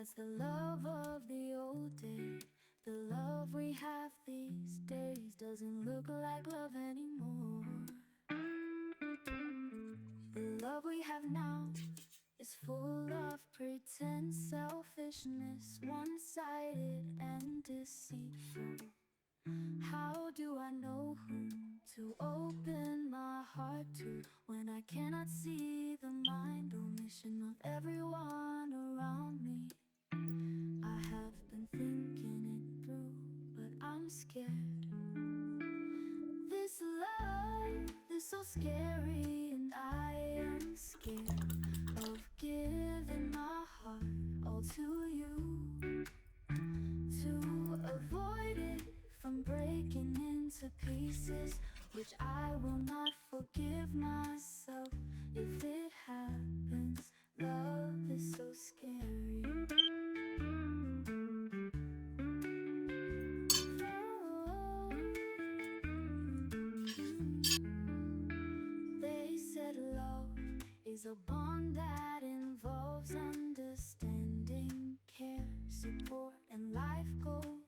That's the love of the old days. The love we have these days doesn't look like love anymore. The love we have now is full of pretense, selfishness, one-sided and deceitful. How do I know whom to open my heart to when I cannot see the mind or mission of everyone around me? I have been thinking it through, but I'm scared. This love is so scary, and I am scared of giving my heart all to you, to avoid it from breaking into pieces, which I will not forgive myself if it happens. Love is so scary. They said love is a bond that involves understanding, care, support, and life goals.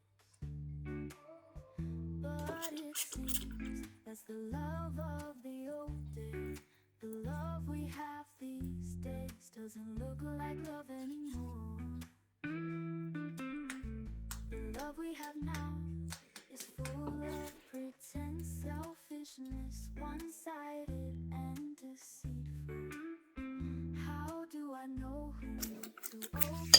But it seems that's the love of the old days. The love we have these days doesn't look like love anymore. The love we have now is full of pretense, selfishness, one-sided and deceitful. How do I know who to open